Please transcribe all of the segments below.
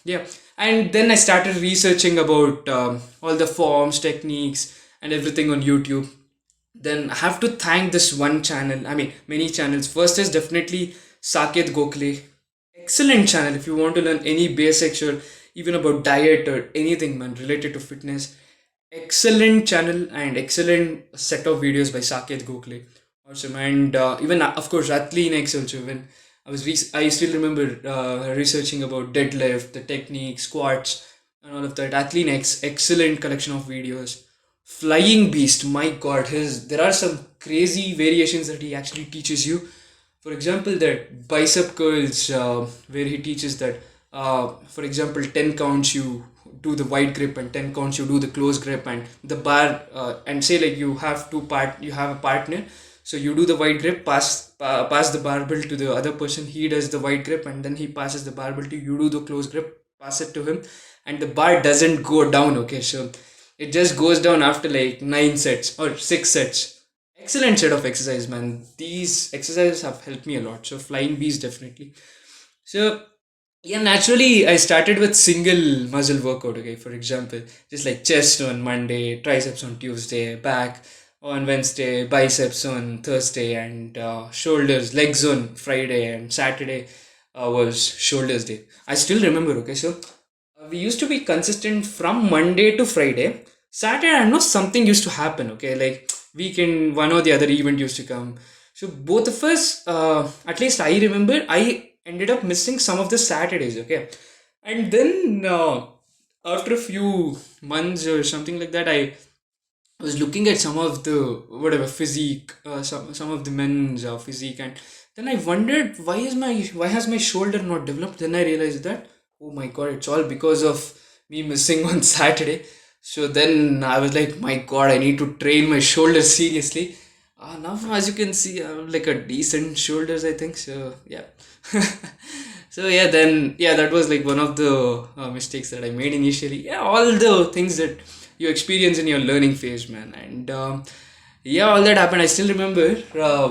yeah, and then I started researching about all the forms, techniques, and everything on YouTube. Then I have to thank this one channel. I mean, many channels. First is definitely Saket Gokhale. Excellent channel if you want to learn any basics or even about diet or anything, man, related to fitness. Excellent channel and excellent set of videos by Saket Gokhale. Awesome. And even, of course, Ratlin X also. When I still remember researching about deadlift, the technique, squats, and all of that. Ratlin X, excellent collection of videos. Flying Beast, my god, his there are some crazy variations that he actually teaches you. For example, that bicep curls, where he teaches that, for example, 10 counts you do the wide grip and 10 counts you do the close grip, and the bar, and say like you have a partner, so you do the wide grip, pass the barbell to the other person, he does the wide grip, and then he passes the barbell to you, do the close grip, pass it to him, and the bar doesn't go down. Okay, so it just goes down after like 9 sets or 6 sets. Excellent set of exercise, man. These exercises have helped me a lot. So flying bees definitely. So yeah, naturally I started with single muscle workout. Okay, for example, just like chest on Monday, triceps on Tuesday, back on Wednesday, biceps on Thursday, and shoulders, legs on Friday, and Saturday was shoulders day. I still remember. Okay, so we used to be consistent from Monday to Friday. Saturday, I know something used to happen. Okay, like weekend, one or the other event used to come. So both of us, at least I remember, I ended up missing some of the Saturdays. Okay, and then after a few months or something like that, I was looking at some of the whatever physique, some of the men's physique, and then I wondered why has my shoulder not developed. Then I realized that, oh my god, it's all because of me missing on Saturday. So then I was like, my god, I need to train my shoulders seriously. Now, as you can see, I have like a decent shoulders, I think. So yeah. So yeah, then yeah, that was like one of the mistakes that I made initially. Yeah, all the things that you experience in your learning phase, man. And yeah, all that happened. I still remember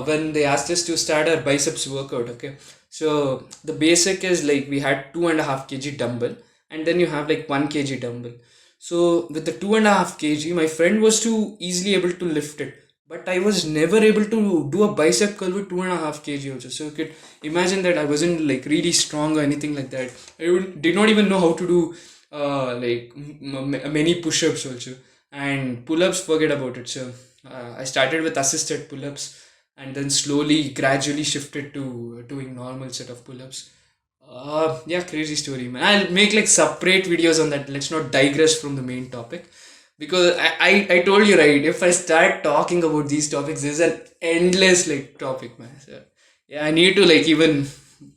when they asked us to start our biceps workout. Okay, so the basic is like we had 2.5 kg dumbbell, and then you have like 1 kg dumbbell. So with the 2.5 kg, my friend was too easily able to lift it, but I was never able to do a bicep curl with 2.5 kg also. So you could imagine that I wasn't like really strong or anything like that. Did not even know how to do many push-ups also, and pull-ups, forget about it. So I started with assisted pull-ups, and then slowly, gradually shifted to doing normal set of pull-ups. Yeah, crazy story, man. I'll make like separate videos on that. Let's not digress from the main topic, because I told you, right, if I start talking about these topics, there's an endless like topic, man. So yeah, I need to like even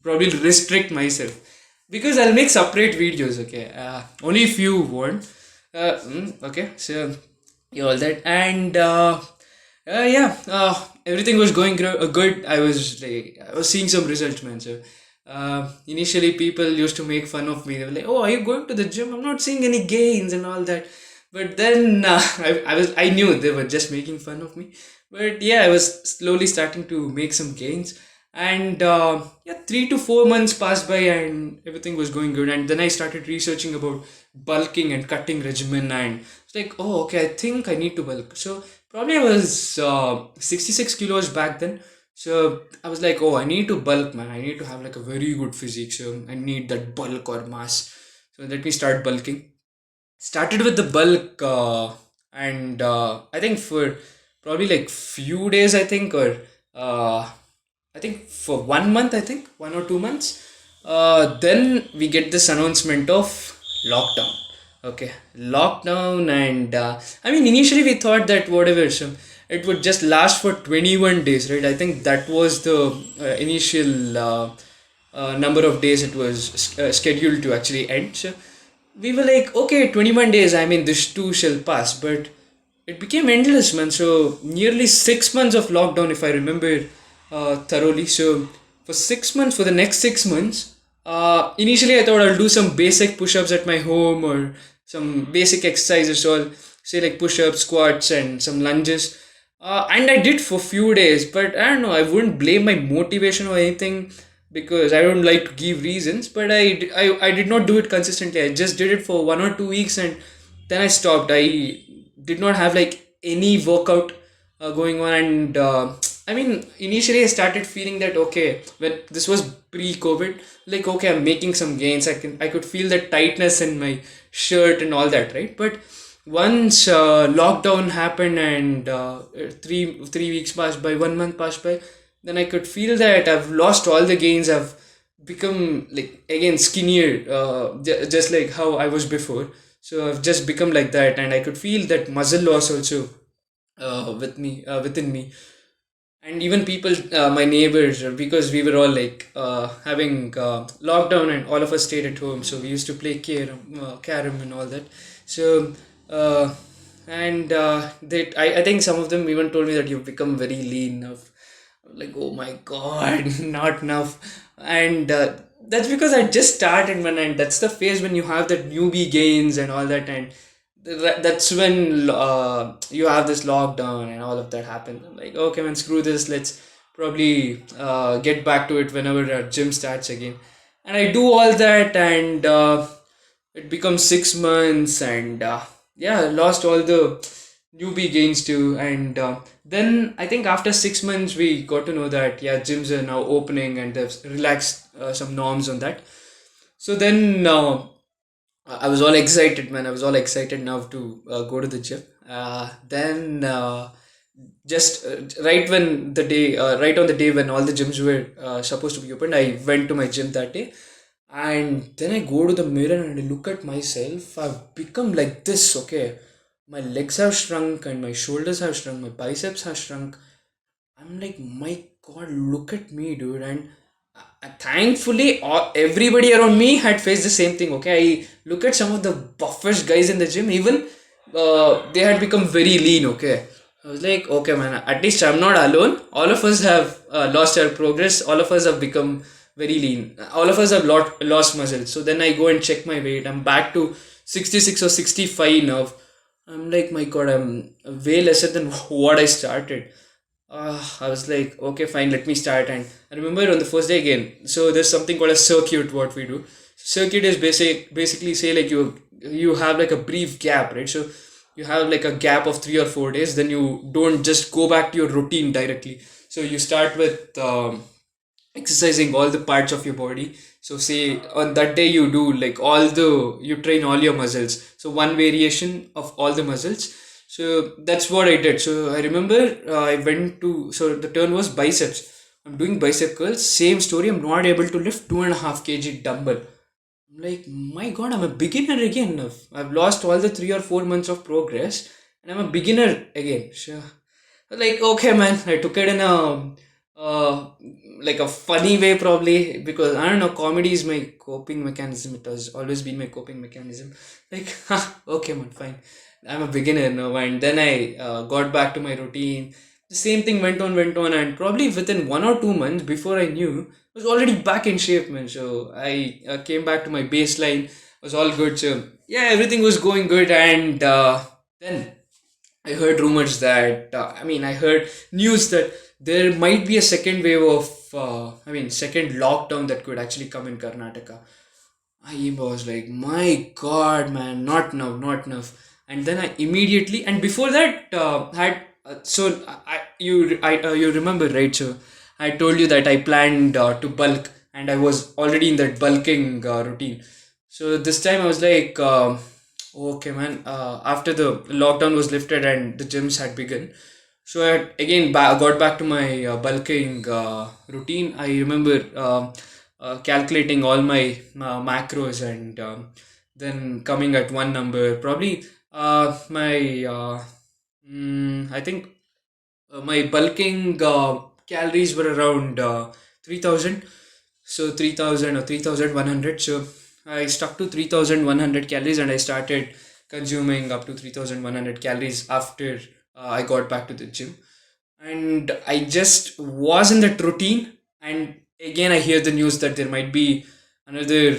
probably restrict myself, because I'll make separate videos. Okay, only if you want. Okay, so yeah, all that, and yeah, everything was going good. I was seeing some results, man. So initially people used to make fun of me. They were like, oh, are you going to the gym? I'm not seeing any gains and all that. But then I knew they were just making fun of me. But yeah, I was slowly starting to make some gains, and yeah, 3 to 4 months passed by and everything was going good. And then I started researching about bulking and cutting regimen, and it's like, oh, okay, I think I need to bulk. So probably I was 66 kilos back then. So I was like, oh, I need to bulk, man. I need to have like a very good physique. So I need that bulk or mass. So let me start bulking. Started with the bulk, and I think for probably like few days, I think, or I think for 1 month, I think 1 or 2 months. Then we get this announcement of lockdown. Okay, lockdown, and I mean, initially we thought that whatever, so it would just last for 21 days, right? I think that was the initial number of days it was scheduled to actually end. So we were like, okay, 21 days, I mean, this too shall pass. But it became endless, man. So nearly 6 months of lockdown, if I remember thoroughly. So for 6 months, for the next 6 months, initially I thought I'll do some basic push-ups at my home, or some basic exercises, or say like push-ups, squats, and some lunges. And I did for few days, but I don't know, I wouldn't blame my motivation or anything. because I don't like to give reasons, but I did not do it consistently. I just did it for 1 or 2 weeks, and then I stopped. I did not have like any workout going on, and I mean, initially I started feeling that okay, when this was pre-COVID, like okay, I'm making some gains. I could feel that tightness in my shirt and all that, right? But once lockdown happened and three weeks passed by, 1 month passed by, then I could feel that I've lost all the gains. I've become like again skinnier, just like how I was before. So I've just become like that, and I could feel that muscle loss also within me. And even people, my neighbors, because we were all like having lockdown and all of us stayed at home, so we used to play carom and all that. So uh, and I think some of them even told me that you've become very lean now. Like, oh my god, not enough. And that's because I just started, man, and that's the phase when you have that newbie gains and all that. And that's when you have this lockdown and all of that happens. I'm like, okay, man, screw this. Let's probably get back to it whenever our gym starts again. And I do all that, and it becomes 6 months, and yeah, I lost all the newbie gains too. And then I think after 6 months, we got to know that yeah, gyms are now opening and they've relaxed some norms on that. So then I was all excited, man. I was all excited now to go to the gym. Then just right on the day when all the gyms were supposed to be opened, I went to my gym that day, and then I go to the mirror and I look at myself. I've become like this. Okay, my legs have shrunk and my shoulders have shrunk. My biceps have shrunk. I'm like, my God, look at me, dude. And thankfully, everybody around me had faced the same thing. Okay, I look at some of the buffest guys in the gym, even they had become very lean. Okay, I was like, okay, man, at least I'm not alone. All of us have lost our progress. All of us have become very lean. All of us have lost muscle. So then I go and check my weight. I'm back to 66 or 65 now. I'm like, my God, I'm way lesser than what I started. I was like, okay, fine, let me start. And I remember on the first day again. So there's something called a circuit. What we do, circuit is basically say like you have like a brief gap, right? So you have like a gap of 3 or 4 days. Then you don't just go back to your routine directly. So you start with exercising all the parts of your body. So say on that day you do like you train all your muscles, so one variation of all the muscles. So that's what I did. So I remember I went to, so the turn was biceps. I'm doing bicep curls, same story. I'm not able to lift 2.5 kg dumbbell. I'm like, my God, I'm a beginner again. I've lost all the 3 or 4 months of progress, and I'm a beginner again. Sure. Like, okay, man, I took it in a like a funny way, probably, because I don't know, comedy is my coping mechanism. It has always been my coping mechanism. Like, okay, man, fine. I'm a beginner now, and then I got back to my routine. The same thing went on, and probably within 1 or 2 months, before I knew, I was already back in shape, man. So I came back to my baseline. Was all good. So yeah, everything was going good, and then I heard rumors that I heard news that there might be a second wave of second lockdown that could actually come in Karnataka. I was like, my God, man, not now, not enough. And then I immediately, and before that, had so you remember, right? So I told you that I planned to bulk, and I was already in that bulking routine. So this time I was like, okay, man. After the lockdown was lifted and the gyms had begun, so I again got back to my bulking routine. I remember calculating all my macros, and then coming at one number. Probably my I think my bulking calories were around 3000. So 3000 or 3100. So I stuck to 3100 calories, and I started consuming up to 3100 calories after I got back to the gym. And I just was in that routine. And again, I hear the news that there might be another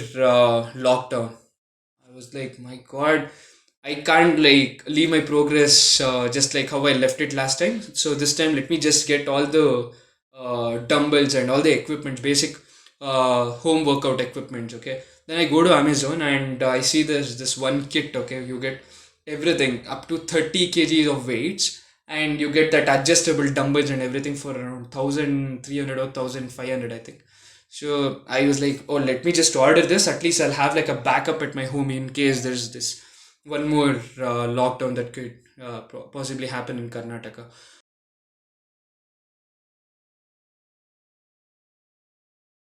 lockdown. I was like, my God, I can't like leave my progress just like how I left it last time. So this time, let me just get all the dumbbells and all the equipment, basic home workout equipment. Okay, then I go to Amazon and I see this one kit. Okay, you get everything up to 30 kgs of weights, and you get that adjustable dumbbells and everything for around 1300 or 1500, I think. So I was like, oh, let me just order this. At least I'll have like a backup at my home in case there's this one more lockdown that could possibly happen in Karnataka.